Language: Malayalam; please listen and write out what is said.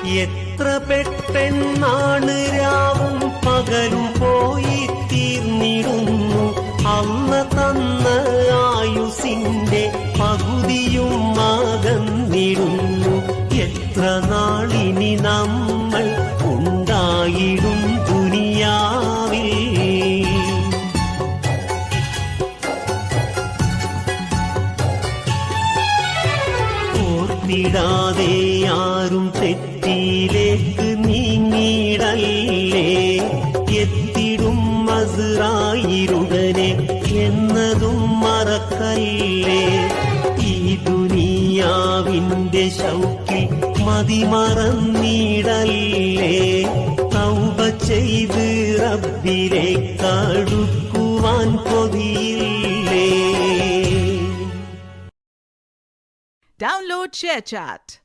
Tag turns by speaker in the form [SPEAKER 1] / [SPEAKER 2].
[SPEAKER 1] എത്ര പെട്ടെന്നാണ് രാവും പകലും പോയി തീർന്നിടുന്നു. അന്ന് തന്ന ആയുസിന്റെ പകുതിയും അകന്നിടുന്നു. എത്ര നാളിനി നമ്മൾ ഉണ്ടായിടും ദുനിയാവിൽ. ഓർത്തിടാതെ ആരും തെറ്റിയിലേക്ക് നീങ്ങിടല്ലേ. എത്തിടും അസ്റായീലുടനെ എന്നതും മറക്കല്ലേ. ഈ ദുനിയാവിന്റെ ശൗക്കിൽ മതിമറന്നിടല്ലേ. തൗബ ചെയ്ത് റബ്ബിലേക്ക് അടുക്കുവാൻ കൊതിയില്ലേ.
[SPEAKER 2] Download ShareChat.